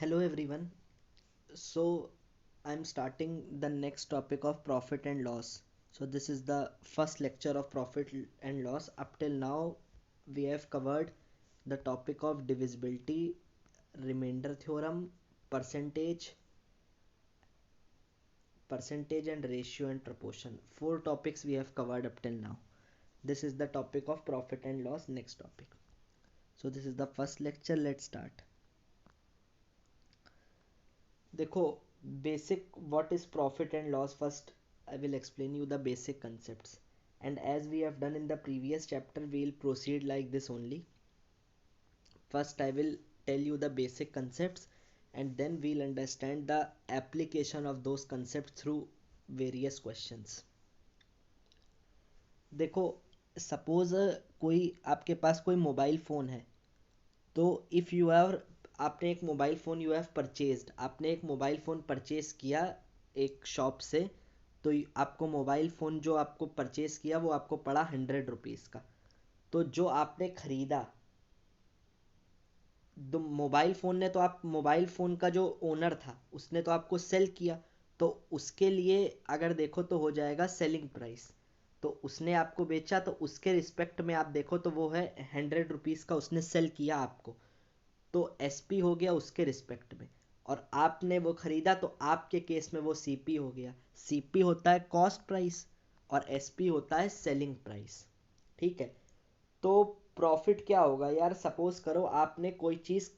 Hello everyone. So I'm starting the next topic of profit and loss. So this is the first lecture of profit and loss. Up till now we have covered the topic of divisibility, remainder theorem, percentage, percentage and ratio and proportion. Four topics we have covered up till now. This is the topic of profit and loss, next topic. So this is the first lecture. Let's start. देखो, basic what is profit and loss. First I will explain you the basic concepts, and as we have done in the previous chapter we'll proceed like this only. First I will tell you the basic concepts, and then we'll understand the application of those concepts through various questions. देखो, suppose कोई आपके पास कोई mobile phone है, तो if you have, आपने एक mobile phone you have purchased, आपने एक मोबाइल फ़ोन परचेज़ किया एक शॉप से, तो आपको मोबाइल फ़ोन जो आपको परचेज़ किया वो आपको पड़ा 100 रुपीज़ का। तो जो आपने ख़रीदा, तो मोबाइल फ़ोन ने, तो आप मोबाइल फ़ोन का जो ओनर था उसने तो आपको सेल किया, तो उसके लिए अगर देखो तो हो जाएगा सेलिंग प्राइस। तो उसने आपको बेचा, तो उसके रिस्पेक्ट में आप देखो तो वो है 100 रुपीज़ का, उसने सेल किया आपको, तो एसपी हो गया उसके रिस्पेक्ट में। और आपने वो खरीदा, तो आपके केस में वो सीपी हो गया। सीपी होता है कॉस्ट प्राइस और एसपी होता है सेलिंग प्राइस। ठीक है। तो प्रॉफिट क्या होगा यार, सपोज करो आपने कोई चीज़,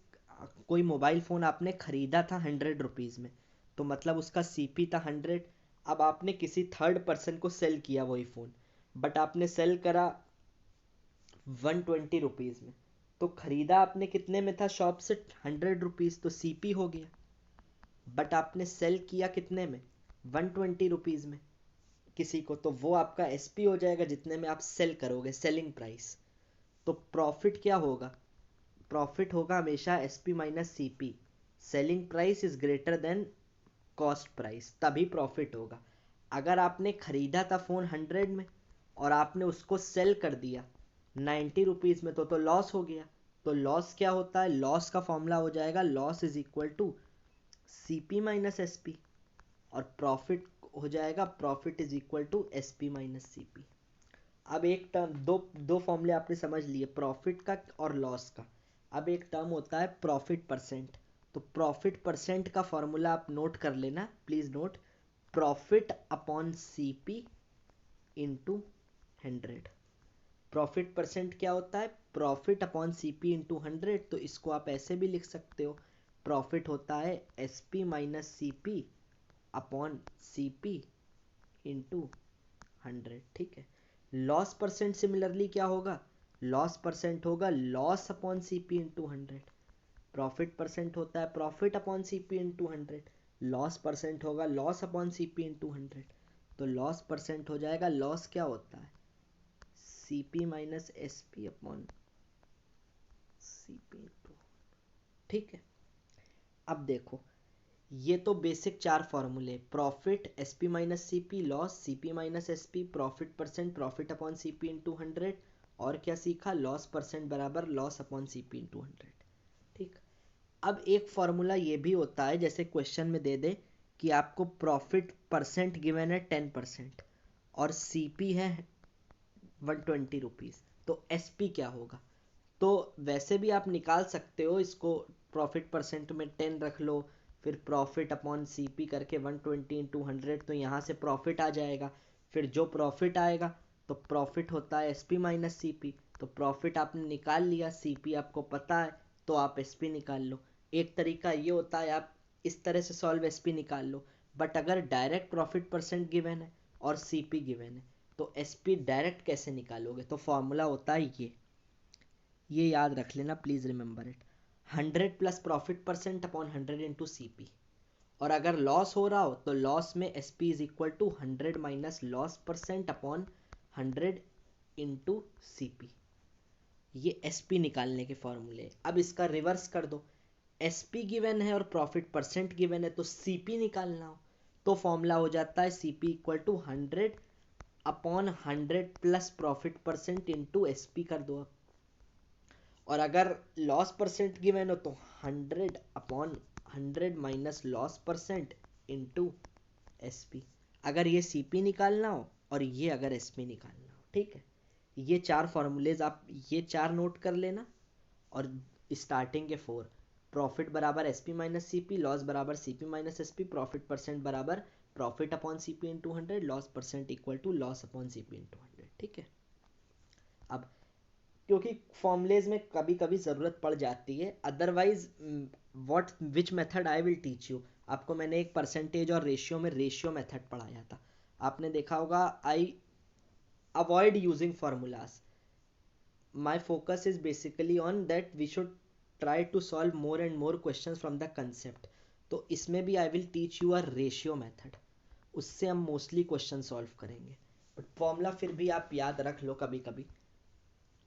कोई मोबाइल फ़ोन आपने खरीदा था 100 रुपीज़ में, तो मतलब उसका सीपी था 100। अब आपने किसी थर्ड पर्सन को सेल किया वही फ़ोन, बट आपने सेल करा 120 रुपीज़ में। तो खरीदा आपने कितने में था शॉप से, 100 रुपीज़, तो सीपी हो गया। बट आपने सेल किया कितने में, 120 रुपीज़ में किसी को, तो वो आपका एसपी हो जाएगा जितने में आप सेल करोगे, सेलिंग प्राइस। तो प्रॉफिट क्या होगा, प्रॉफिट होगा हमेशा SP minus CP. Selling price is greater than cost price, तभी प्रॉफिट होगा। अगर आपने खरीदा था फ़ोन 100 में और आपने उसको सेल कर दिया 90 रुपीज़ में, तो लॉस हो गया। तो लॉस क्या होता है, लॉस का फॉर्मूला हो जाएगा loss is equal to C P minus S P, और प्रॉफिट हो जाएगा profit is equal to S P minus C P. अब एक टर्म, दो दो फॉर्मूले आपने समझ लिए, प्रॉफिट का और लॉस का। अब एक टर्म होता है प्रॉफिट परसेंट। तो प्रॉफिट परसेंट का फॉर्मूला आप नोट कर लेना, please note, profit upon C P into 100। Profit percent क्या होता है, profit upon C P into 100। तो इसको आप ऐसे भी लिख सकते हो, प्रॉफिट होता है S P minus C P upon C P into 100। ठीक है। लॉस परसेंट सिमिलरली क्या होगा, लॉस परसेंट होगा loss upon C P into 100। Profit percent होता है profit upon C P into 100, loss percent होगा loss upon C P into 100। तो loss percent हो जाएगा, लॉस क्या होता है, C P minus S P upon C P into. ठीक है। अब देखो, ये तो बेसिक चार फॉर्मूले, profit S P minus C P, loss C P minus S P, profit percent profit upon C P into 100, और क्या सीखा, लॉस परसेंट बराबर loss upon C P into 100। ठीक। अब एक फॉर्मूला ये भी होता है, जैसे क्वेश्चन में दे दे कि आपको प्रॉफिट परसेंट गिवन है 10% और सी पी है 120 रुपीज़, तो एस पी क्या होगा। तो वैसे भी आप निकाल सकते हो इसको, प्रॉफिट परसेंट में 10 रख लो, फिर प्रॉफिट अपॉन सी पी करके 120 इंटू 100, तो यहाँ से प्रॉफिट आ जाएगा। फिर जो प्रॉफिट आएगा, तो प्रॉफिट होता है S P minus C P. तो प्रॉफिट आपने निकाल लिया, सी पी आपको पता है, तो आप एस पी निकाल लो। एक तरीका ये होता है, आप इस तरह से सॉल्व एस पी निकाल लो। बट अगर डायरेक्ट प्रॉफिट परसेंट गिवन है और सी पी गिवन है, तो एस पी डायरेक्ट कैसे निकालोगे, तो फॉर्मूला होता है ये याद रख लेना, please remember it. 100 plus profit percent upon 100 into C P. और अगर लॉस हो रहा हो, तो लॉस में S P is equal to 100 minus loss percent upon 100 into C P. ये एस पी निकालने के फॉर्मूले। अब इसका रिवर्स कर दो, एस पी गिवन है और प्रॉफिट परसेंट गिवन है, तो सी पी निकालना हो, तो फॉर्मूला हो जाता है C P equal to 100 upon 100 plus profit percent into S P कर दो अब। और अगर लॉस परसेंट गिवन हो, तो 100 upon 100 minus loss percent into SP. अगर ये सीपी निकालना हो और ये अगर एसपी निकालना हो, ठीक है, ये चार फॉर्मूलेज आप ये चार नोट कर लेना। और स्टार्टिंग के फोर, प्रॉफिट बराबर एसपी माइनस सीपी, लॉस बराबर CP minus SP, profit percent बराबर profit upon CP into 100, loss percent equal to loss upon CP into 100, ठीक है। अब क्योंकि फॉर्मूलेज में कभी कभी ज़रूरत पड़ जाती है, otherwise what which method I will teach you. आपको मैंने एक परसेंटेज और रेशियो में रेशियो मेथड पढ़ाया था, आपने देखा होगा। I avoid using formulas, my focus is basically on that we should try to solve more and more questions from the concept। तो इसमें भी I will teach you a ratio method, उससे हम मोस्टली क्वेश्चन सॉल्व करेंगे। But formula फिर भी आप याद रख लो, कभी कभी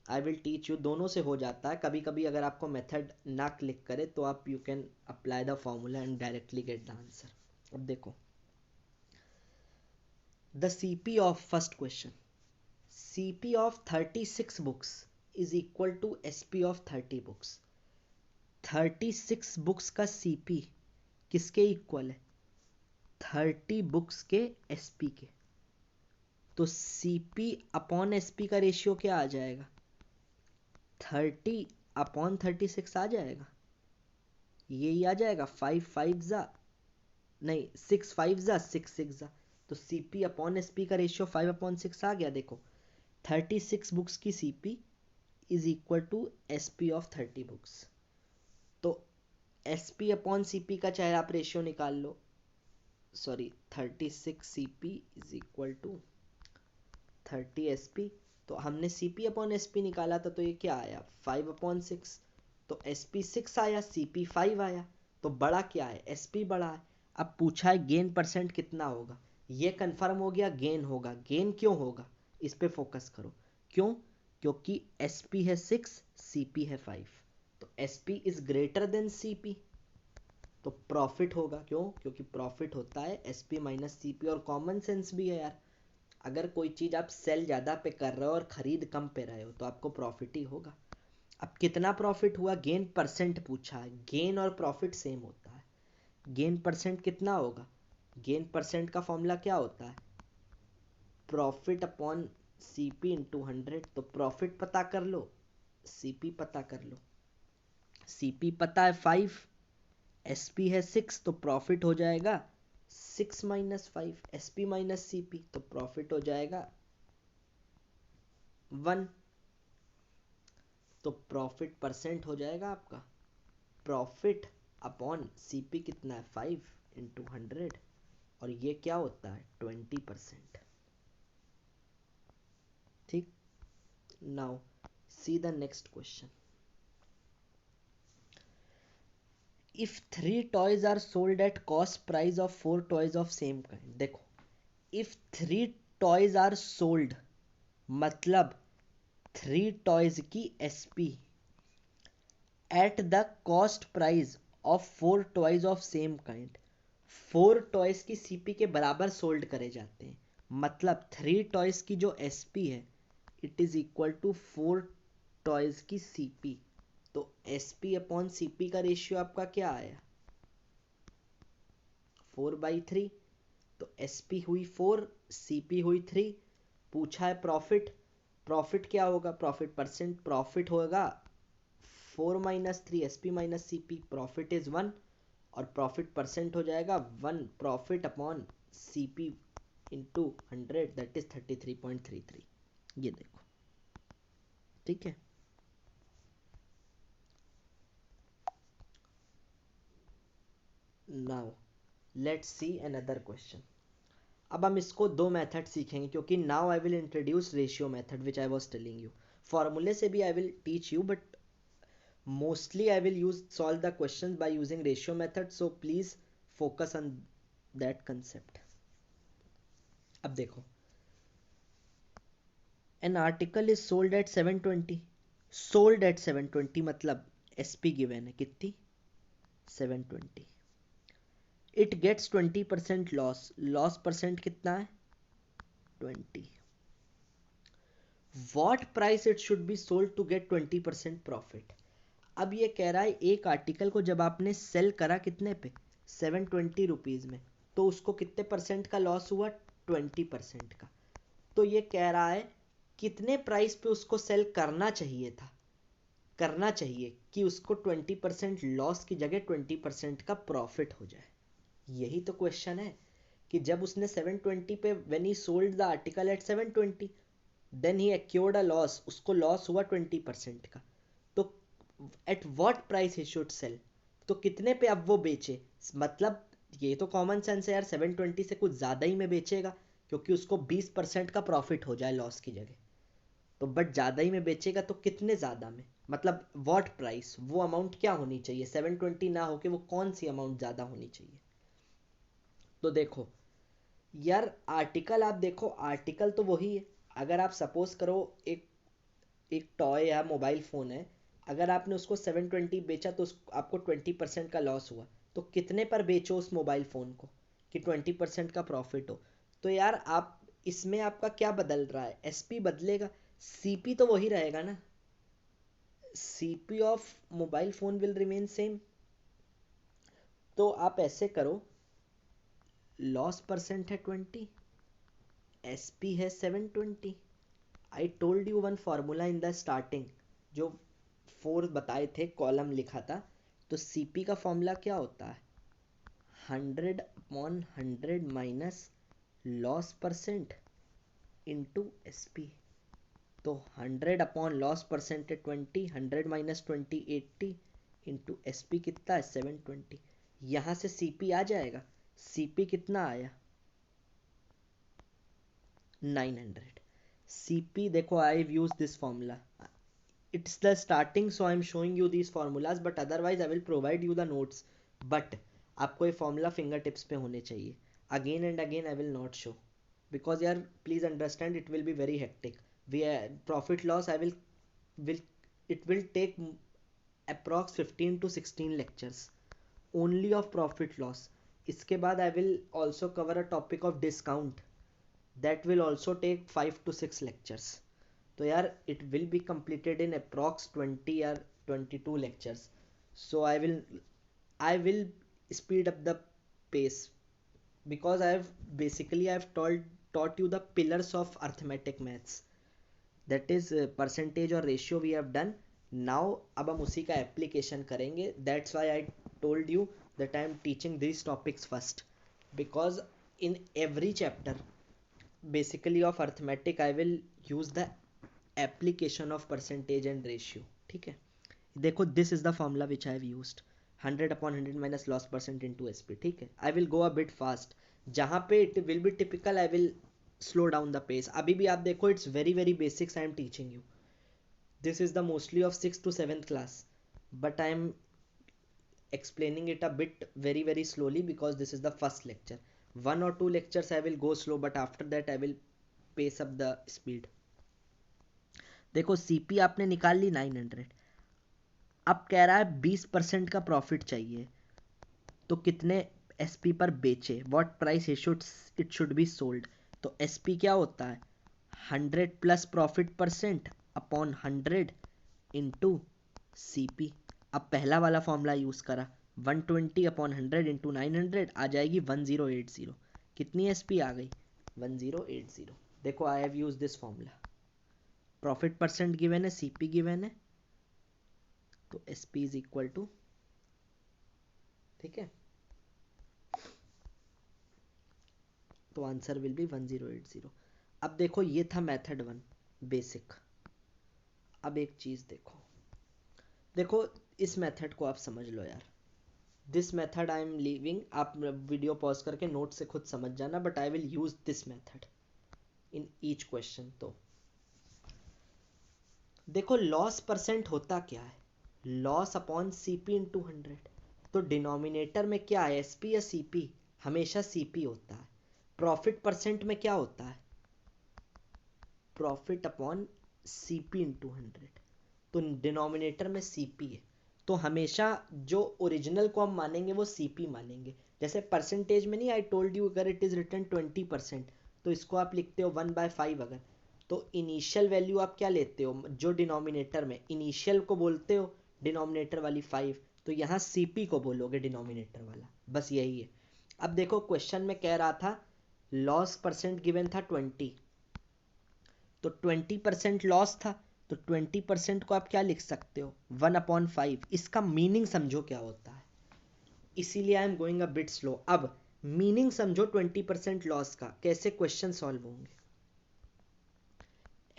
आई विल टीच यू, दोनों से हो जाता है। कभी कभी अगर आपको मेथड ना क्लिक करे तो आप you can apply the formula and directly get the answer. अब देखो the CP of first question, CP of 36 books is equal to SP of 30 books. 36 books का सीपी किसके इक्वल है? 30 बुक्स के एसपी के। तो सीपी अपॉन एसपी का रेशियो क्या आ जाएगा? 30 अपॉन 36 आ जाएगा, यही आ जाएगा। 5 5 जा नहीं, 6 5 जा 6 6 जा, तो सीपी अपॉन एसपी का रेशियो 5 अपॉन 6 आ गया। देखो 36 बुक्स की CP is equal to SP of 30 books. तो एसपी अपॉन सीपी का चाहे आप रेशियो निकाल लो, sorry 36 CP is equal to 30 SP. तो हमने सीपी अपॉन एसपी निकाला था, तो ये क्या आया? 5 अपॉन 6। तो एसपी 6 आया, सीपी 5 आया। तो बड़ा क्या है? एसपी बड़ा है। अब पूछा है गेन परसेंट कितना होगा, ये कंफर्म हो गया गेन होगा। गेन क्यों होगा, इस पे फोकस करो। क्यों? क्योंकि एसपी है 6, सीपी है 5, तो SP is greater than CP, तो प्रॉफिट होगा। क्यों? क्योंकि प्रॉफिट होता है एसपी माइनस सीपी। और कॉमन सेंस भी है यार, अगर कोई चीज़ आप सेल ज़्यादा पे कर रहे हो और ख़रीद कम पे रहे हो तो आपको प्रॉफिट ही होगा। अब कितना प्रॉफिट हुआ? गेन परसेंट पूछा है, गेन और प्रॉफिट सेम होता है। गेन परसेंट कितना होगा? गेन परसेंट का फॉर्मूला क्या होता है? Profit upon CP into 100। तो प्रॉफिट पता कर लो, सीपी पता कर लो। सीपी पता है 5, एसपी है 6, तो प्रॉफिट हो जाएगा 6 माइनस 5, एसपी माइनस सीपी, तो प्रॉफिट हो जाएगा 1। तो प्रॉफिट परसेंट हो जाएगा आपका प्रॉफिट अपॉन सीपी कितना है? 5 इंटू 100, और ये क्या होता है? 20%। ठीक, now see the next question. If 3 toys are sold at cost price of 4 toys of same kind. देखो इफ 3 टॉयज आर सोल्ड मतलब 3 टॉयज की SP at the cost price of 4 toys of same kind. 4 toys की CP के बराबर sold करे जाते हैं, मतलब 3 टॉयज की जो एसपी है it is equal to 4 toys की सीपी। तो एसपी अपॉन सीपी का रेशियो आपका क्या आया? 4/3। तो एसपी हुई 4, सीपी हुई 3। पूछा है प्रॉफिट, प्रॉफिट क्या होगा? प्रॉफिट परसेंट, प्रॉफिट होगा 4 minus 3 SP minus CP, profit is 1, और प्रॉफिट परसेंट हो जाएगा 1 profit upon CP into 100, that is 33.33। ये देखो, ठीक है। Now let's see another question. अब हम इसको दो मेथड सीखेंगे, क्योंकि now I will introduce ratio method which I was telling you. फॉर्मूले से भी I will teach you, but mostly I will use solve the questions by using ratio method, so please focus on that concept। अब देखो an article is sold at 720, sold at 720 मतलब SP given है कितनी? 720। it gets 20% loss, loss percent कितना है? 20। what price it should be sold to get 20% profit? अब ये कह रहा है एक आर्टिकल को जब आपने सेल करा कितने पे, 720 रुपीज़ में, तो उसको कितने परसेंट का लॉस हुआ, 20% का। तो ये कह रहा है कितने प्राइस पे उसको सेल करना चाहिए था, करना चाहिए कि उसको 20% लॉस की जगह 20% का प्रॉफिट हो जाए। यही तो क्वेश्चन है कि जब उसने 720 पे when he sold the article at 720 then he incurred a loss, उसको लॉस हुआ 20% का, तो at what price he should sell, तो कितने पे अब वो बेचे। मतलब ये तो कॉमन सेंस है यार, 720 से कुछ ज़्यादा ही में बेचेगा क्योंकि उसको 20% का प्रॉफिट हो जाए लॉस की जगह। तो बट ज़्यादा ही में बेचेगा तो कितने ज़्यादा में, मतलब व्हाट प्राइस, वो अमाउंट क्या होनी चाहिए, 720 ना होके वो कौन सी अमाउंट ज़्यादा होनी चाहिए। तो देखो यार आर्टिकल, आप देखो आर्टिकल तो वही है। अगर आप सपोज करो एक एक टॉय या मोबाइल फ़ोन है, अगर आपने उसको 720 बेचा तो आपको 20% का लॉस हुआ, तो कितने पर बेचो उस मोबाइल फ़ोन को कि 20% का प्रॉफिट हो। तो यार आप इसमें आपका क्या बदल रहा है, एसपी बदलेगा, सीपी तो वही रहेगा ना, CP of mobile phone will remain same. तो आप ऐसे करो, लॉस परसेंट है 20, एसपी है 720। I told you one formula in the starting, जो 4 बताए थे, कॉलम लिखा था। तो सीपी का फॉर्मूला क्या होता है, 100/100 minus loss percent into SP. तो 100 लॉस परसेंट है 20, 100 माइनस 20 80 इंटू एसपी कितना है 720। यहाँ से सीपी आ जाएगा, सीपी कितना आया 900। सीपी देखो I have used this formula, it's the starting so I'm showing you these formulas but otherwise I will provide you the notes, but आपको ये फॉर्मूला फिंगर टिप्स पे होने चाहिए। Again and again I will not show because यार please understand it will be very hectic. We profit loss I will it will take approx 15 to 16 lectures only of profit loss. इसके बाद I will also cover a topic of discount that will also take 5 to 6 lectures. तो यार it will be completed in approx 20 or 22 lectures. So I will speed up the pace because I've taught you the pillars of arithmetic maths, that is percentage और ratio we have done. Now अब हम उसी का application करेंगे, that's why I told you that I am teaching these topics first, because in every chapter basically of arithmetic I will use the application of percentage and ratio। ठीक है, देखो this is the formula which I have used, 100/100 minus loss percent into SP। ठीक है, I will go a bit fast, जहाँ पे it will be typical I will slow down the pace। अभी भी आप देखो it's very very basics I am teaching you, this is the mostly of 6th to 7th class, but I am explaining it a bit very very slowly because this is the first lecture। 1 or 2 lectures I will go slow but after that I will pace up the speed। देखो CP आपने निकाल ली 900, अब कह रहा है 20% का profit चाहिए, तो कितने एसपी पर बेचे, what price it should be sold. तो एसपी क्या होता है 100 plus profit percent upon 100 into CP. अब पहला वाला फॉर्मूला यूज करा, 120/100 इंटू 900 आ जाएगी 1080। कितनी एसपी आ गई 1080। देखो I have use this formula, profit percent given है, सीपी गिवन है, तो एसपी इज इक्वल टू, ठीक है, तो आंसर विल बी 1080। अब देखो ये था मेथड 1 बेसिक। अब एक चीज देखो, देखो इस मेथड को आप समझ लो यार, this method I am leaving, आप वीडियो पॉज करके नोट से खुद समझ जाना, but I will use this method in each question. तो देखो लॉस परसेंट होता क्या है, लॉस अपॉन सीपी इंटू 100। तो डिनोमिनेटर में क्या है एसपी या सीपी, हमेशा सीपी होता है। प्रॉफिट परसेंट में क्या होता है, प्रॉफिट अपॉन सीपी इंटू 100। तो डिनोमिनेटर में सीपी है, तो हमेशा जो ओरिजिनल को हम मानेंगे वो सीपी मानेंगे। जैसे परसेंटेज में नहीं, आई टोल्ड यू अगर इट इज रिटर्न 20% तो इसको आप लिखते हो 1/5। अगर तो इनिशियल वैल्यू आप क्या लेते हो, जो डिनोमिनेटर में इनिशियल को बोलते हो डिनोमिनेटर वाली 5, तो यहाँ CP को बोलोगे डिनोमिनेटर वाला, बस यही है। अब देखो क्वेश्चन में कह रहा था लॉस परसेंट गिवन था 20, तो 20% लॉस था, तो 20% को आप क्या लिख सकते हो 1/5। इसका मीनिंग समझो क्या होता है, इसीलिए I am going a bit slow. अब मीनिंग समझो 20% लॉस का, कैसे क्वेश्चन सॉल्व होंगे।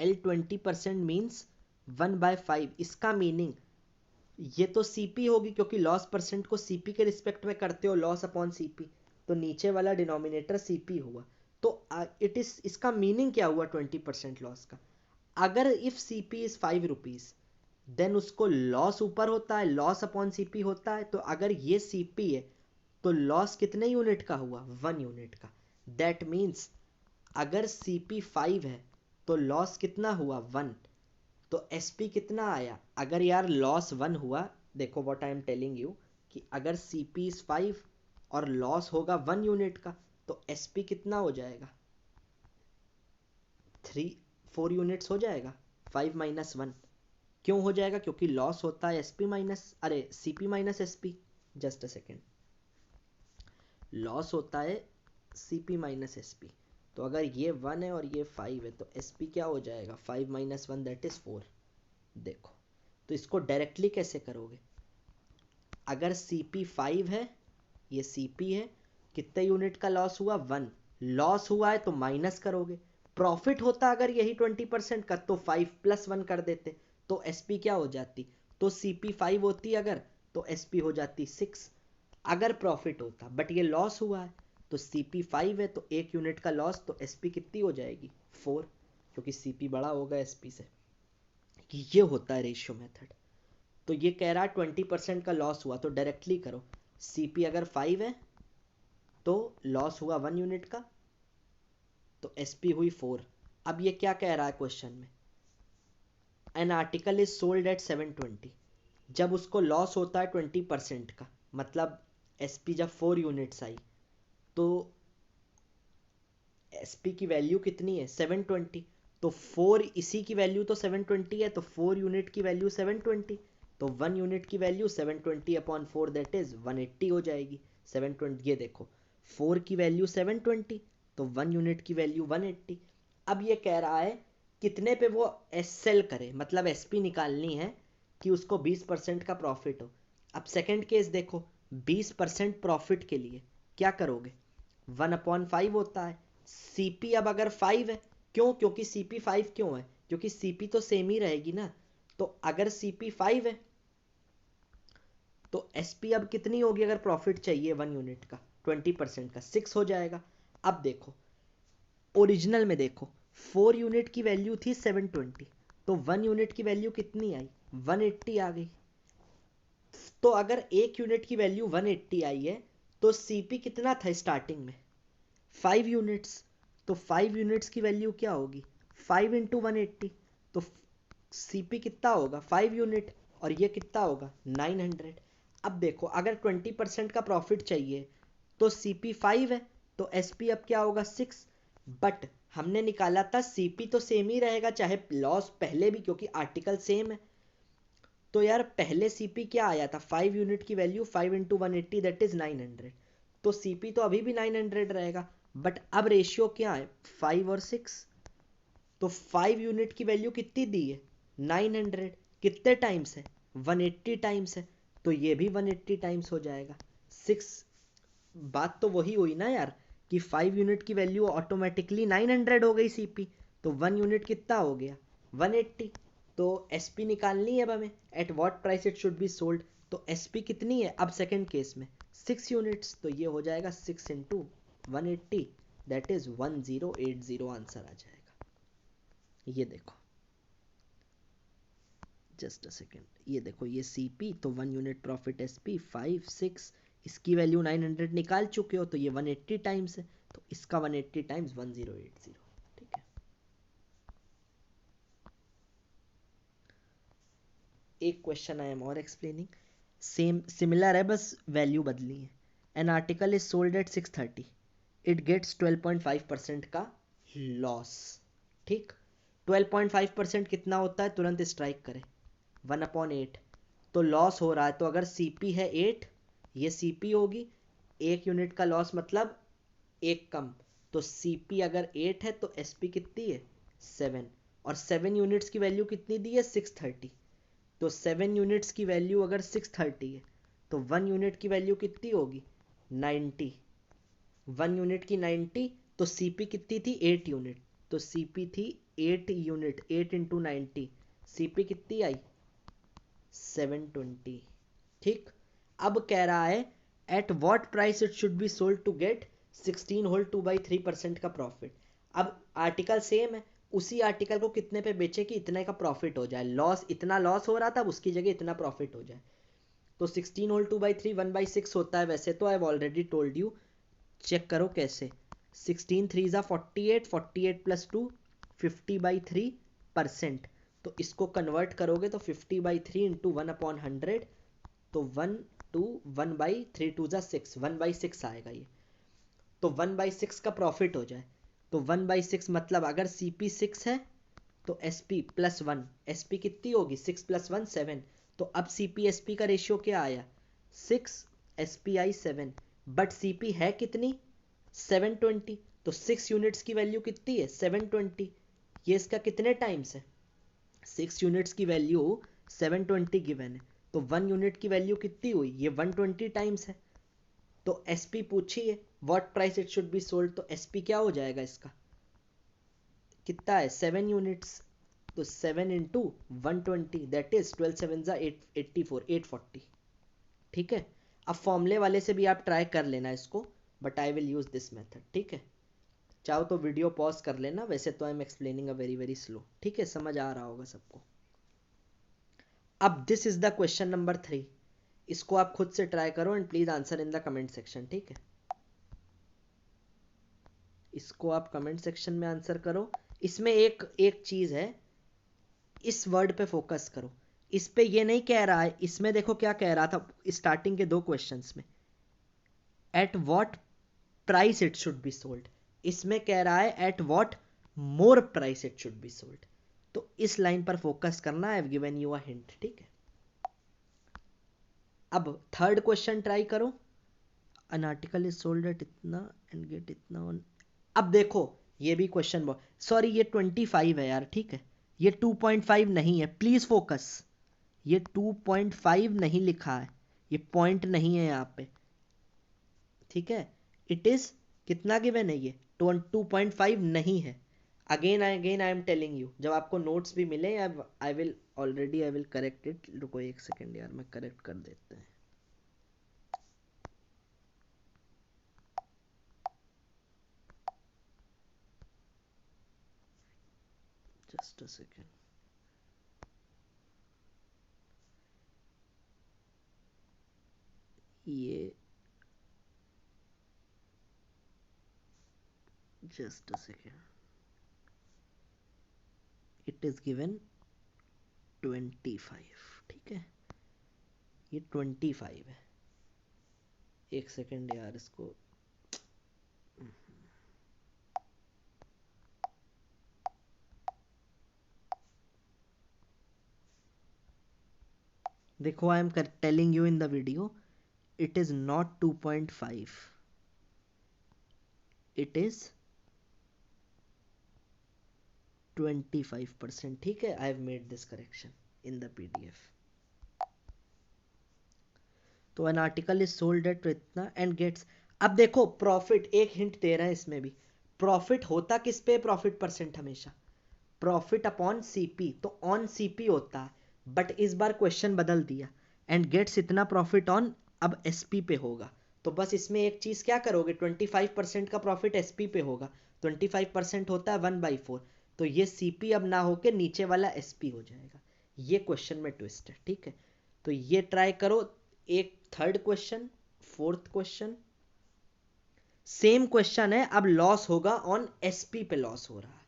L 20% मीन्स 1/5, इसका मीनिंग ये तो CP होगी क्योंकि लॉस परसेंट को CP के रिस्पेक्ट में करते हो, लॉस अपॉन CP, तो नीचे वाला डिनोमिनेटर CP हुआ। तो इट इज, इसका मीनिंग क्या हुआ 20% लॉस का, अगर if CP is 5 rupees then उसको लॉस ऊपर होता है, लॉस अपॉन CP होता है, तो अगर ये CP है तो लॉस कितने यूनिट का हुआ 1 यूनिट का। दैट मीन्स अगर CP 5 है तो लॉस कितना हुआ 1, तो SP कितना आया। अगर यार लॉस 1 हुआ, देखो what I am telling you, कि अगर CP इज 5 और लॉस होगा 1 यूनिट का, तो SP कितना हो जाएगा 4 यूनिट्स हो जाएगा। 5 माइनस 1 क्यों हो जाएगा, क्योंकि लॉस होता है SP माइनस, अरे CP minus SP, just a second, loss होता है CP माइनस SP। तो अगर ये 1 है और ये 5 है तो SP क्या हो जाएगा 5 माइनस 1 दैट इज 4। देखो तो इसको डायरेक्टली कैसे करोगे, अगर CP 5 है, ये CP है, कितने यूनिट का लॉस हुआ 1, लॉस हुआ है तो माइनस करोगे, प्रॉफिट होता अगर यही 20% का तो 5 प्लस 1 कर देते, तो SP क्या हो जाती, तो CP 5 होती अगर, तो SP हो जाती 6 अगर प्रॉफिट होता, बट ये लॉस हुआ है तो CP 5 है तो 1 यूनिट का लॉस, तो SP कितनी हो जाएगी 4, क्योंकि CP बड़ा होगा SP से। ये होता है रेशियो मेथड। तो ये कह रहा है 20% का लॉस हुआ, तो डायरेक्टली करो, CP अगर 5 है तो लॉस हुआ 1 यूनिट का, तो SP हुई 4। अब ये क्या कह रहा है क्वेश्चन में, N article is sold eight 720, जब उसको लॉस होता है 20% का, मतलब SP जब 4 यूनिट्स आई तो SP की वैल्यू कितनी है 720, तो 4 इसी की वैल्यू तो 720 है, तो 4 यूनिट की वैल्यू 720, तो 1 यूनिट की वैल्यू 720 अपॉन 4 दैट इज 180 हो जाएगी। 720, ये देखो 4 की वैल्यू 720 तो 1 यूनिट की वैल्यू 180। अब ये कह रहा है कितने पे वो सेल करे, मतलब SP निकालनी है कि उसको 20% का प्रॉफिट हो। अब सेकेंड केस देखो, 20% प्रॉफिट के लिए क्या करोगे 1/5 होता है, CP अब अगर 5 है, क्यों, क्योंकि CP 5 क्यों है, क्योंकि CP तो सेम ही रहेगी ना, तो अगर CP 5 है तो SP अब कितनी होगी, अगर प्रॉफिट चाहिए 1 यूनिट का 20% का 6 हो जाएगा। अब देखो ओरिजिनल में देखो 4 यूनिट की वैल्यू थी 720, तो 1 यूनिट की वैल्यू कितनी आई 180 आ गई। तो अगर 1 यूनिट की वैल्यू 180 आई है तो CP कितना था स्टार्टिंग में 5 यूनिट्स, तो 5 यूनिट्स की वैल्यू क्या होगी 5 इंटू 180, तो CP कितना होगा 5 यूनिट, और ये कितना होगा 900। अब देखो अगर 20% का प्रॉफिट चाहिए तो CP 5 है तो SP अब क्या होगा 6, बट हमने निकाला था CP तो सेम ही रहेगा चाहे लॉस पहले भी, क्योंकि आर्टिकल सेम है। तो यार पहले CP क्या आया था 5 यूनिट की वैल्यू 5 इंटू 180 दैट इज 900, तो CP तो अभी भी 900 रहेगा, बट अब रेशियो क्या है 5 और 6, तो 5 यूनिट की वैल्यू कितनी दी है 900, कितने टाइम्स है 180 टाइम्स है, तो ये भी 180 टाइम्स हो जाएगा 6। बात तो वही हुई ना यार कि 5 यूनिट की वैल्यू ऑटोमेटिकली 900 हो गई CP, तो 1 यूनिट कितना हो गया 180, तो SP निकालनी है अब हमें eight what price it should be sold, तो SP कितनी है अब सेकंड केस में 6 यूनिट्स, तो ये हो जाएगा 6 इंटू 180 दैट इज 1080 आंसर आ जाएगा। ये देखो जस्ट अ सेकेंड, ये देखो ये CP तो 1 यूनिट प्रॉफिट SP 5 6, इसकी वैल्यू 900 निकाल चुके हो तो ये 180 टाइम्स है, तो इसका 180 टाइम्स 1080, ठीक है। एक क्वेश्चन आई एम और एक्सप्लेनिंग, सेम सिमिलर है बस वैल्यू बदली है। An article is sold at 630, it gets 12.5% का लॉस, ठीक। 12.5% कितना होता है तुरंत स्ट्राइक करें 1/8, तो लॉस हो रहा है, तो अगर सीपी है 8, ये सीपी होगी, 1 यूनिट का लॉस मतलब 1 कम, तो सीपी अगर 8 है तो एसपी कितनी है 7, और 7 यूनिट्स की वैल्यू कितनी दी है 630, तो 7 यूनिट्स की वैल्यू अगर 630 है तो 1 यूनिट की वैल्यू कितनी होगी 90, 1 यूनिट की 90, तो सीपी कितनी थी 8 यूनिट, तो सीपी थी 8 यूनिट, 8 इंटू 90, सीपी कितनी आई 720। ठीक, अब कह रहा है at what price it should be sold to get 16 whole 2/3% का प्रॉफिट। अब आर्टिकल सेम है, उसी आर्टिकल को कितने पे बेचे कि इतने का प्रॉफिट हो जाए, लॉस इतना लॉस हो रहा था, उसकी जगह इतना प्रॉफिट हो जाए। तो 16 होल 2/3 1/6 होता है वैसे तो, I have already told you, check करो कैसे, 16 3 ज़ा 48, 48 प्लस 2 50/3%, तो इसको कन्वर्ट करोगे तो 50/3 इंटू 1/100, तो 1 2 1/3 2 ज़ा 6, 1/6 आएगा ये, तो 1/6 का प्रॉफिट हो जाए, तो 1/6 मतलब अगर CP 6 है तो SP प्लस 1, SP कितनी होगी 6 प्लस 1 7, तो अब CP SP का रेशियो क्या आया 6, SP आई 7, बट CP है कितनी 720, तो 6 यूनिट्स की वैल्यू कितनी है 720, ये इसका कितने टाइम्स है 6 यूनिट्स की वैल्यू 720 गिवन है, तो 1 यूनिट की वैल्यू कितनी हुई ये 120 टाइम्स है, तो SP पूछिए what price it should be sold, तो SP क्या हो जाएगा इसका कितना है 7 यूनिट्स, तो 7 इंटू 120 दैट इज 12 7 ज़ा 84 840। ठीक है, अब फॉर्मूले वाले से भी आप ट्राई कर लेना इसको, but I will use this method. ठीक है, चाहो तो वीडियो पॉज कर लेना, वैसे तो I am explaining a very very slow. ठीक है, समझ आ रहा होगा सबको। अब this is the question number 3, इसको आप खुद से ट्राई करो and please answer in the comment section. ठीक है, इसको आप कमेंट सेक्शन में आंसर करो। इसमें एक एक चीज है, इस वर्ड पे फोकस करो, इस पे ये नहीं कह रहा है, इसमें देखो क्या कह रहा था स्टार्टिंग के 2 क्वेश्चंस में, eight what price it should be sold, इसमें कह रहा है at what more price it should be sold, तो इस लाइन पर फोकस करना, I have given you a hint. ठीक है, अब थर्ड क्वेश्चन ट्राई करो, N article is sold eight इतना एंड गेट इतना ऑन, अब देखो ये भी क्वेश्चन, सॉरी ये 25 है यार। ठीक है, ये 2.5 नहीं है, प्लीज फोकस, ये 2.5 नहीं लिखा है, ये पॉइंट नहीं है यहाँ पे। ठीक है, इट इज कितना गिवन है ये 2.5 नहीं है। Again I am telling you, जब आपको नोट्स भी मिले आई विल करेक्ट इट, रुको एक सेकेंड यार मैं करेक्ट कर देते हैं। जस्ट अ सेकेंड, ये just a second, it is given 25। ठीक है, ये 25 है, एक सेकेंड यार इसको, देखो I am telling you in the video, it is not 2.5, it is 25%। ठीक है, I have made this correction in the PDF। तो N article is sold eight इतना एंड गेट्स, अब देखो प्रॉफिट, एक हिंट दे रहा है इसमें भी, प्रॉफिट होता किस पे प्रॉफिट परसेंट हमेशा प्रॉफिट अपॉन CP, तो ऑन CP होता है, बट इस बार क्वेश्चन बदल दिया, एंड गेट्स इतना प्रॉफिट ऑन, अब SP पे होगा, तो बस इसमें एक चीज क्या करोगे 25% का प्रॉफिट SP पे होगा, 25% होता है 1/4, तो ये CP अब ना होके नीचे वाला SP हो जाएगा, ये क्वेश्चन में ट्विस्ट है। ठीक है, तो ये ट्राई करो, एक third question, fourth question, same question है, अब लॉस होगा ऑन SP पे लॉस हो रहा है,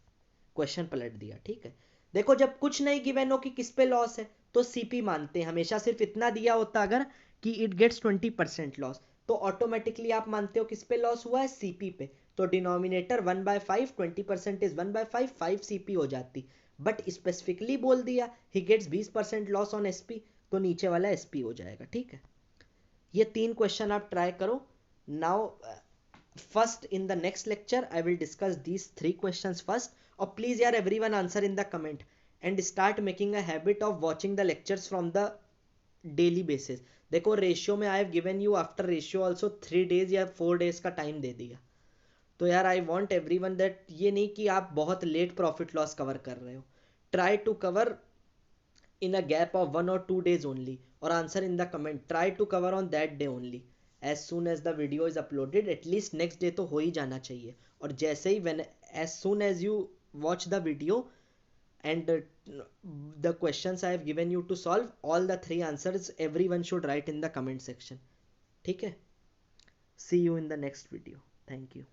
क्वेश्चन पलट दिया। ठीक है, देखो जब कुछ नहीं गिवन हो कि किस पे लॉस है तो CP मानते हैं हमेशा, सिर्फ इतना दिया होता अगर कि इट गेट्स 20% लॉस, तो ऑटोमेटिकली आप मानते हो किस पे लॉस हुआ है CP पे, तो डिनोमिनेटर 1/5, 20% इज 1/5, 5 CP हो जाती, बट स्पेसिफिकली बोल दिया he gets 20% loss on SP, तो नीचे वाला SP हो जाएगा, ठीक है। ये 3 क्वेश्चन आप ट्राई करो। Now first in the next lecture I will discuss these 3 questions first. और प्लीज यार everyone answer in the comment and start making a habit of watching the lectures from the daily basis. देखो ratio में I have given you after ratio also 3 days या 4 days का time दे दिया। तो यार I want every one that ये नहीं कि आप बहुत लेट प्रॉफिट लॉस कवर कर रहे हो। Try to cover in a gap of 1 or 2 days only, or answer in the comment. Try to cover on that day only as soon as the video is uploaded. At least next day तो हो ही जाना चाहिए। और जैसे ही when as soon as you watch the video and the questions I have given you to solve, all the 3 answers everyone should write in the comment section, ठीक है। See you in the next video. Thank you.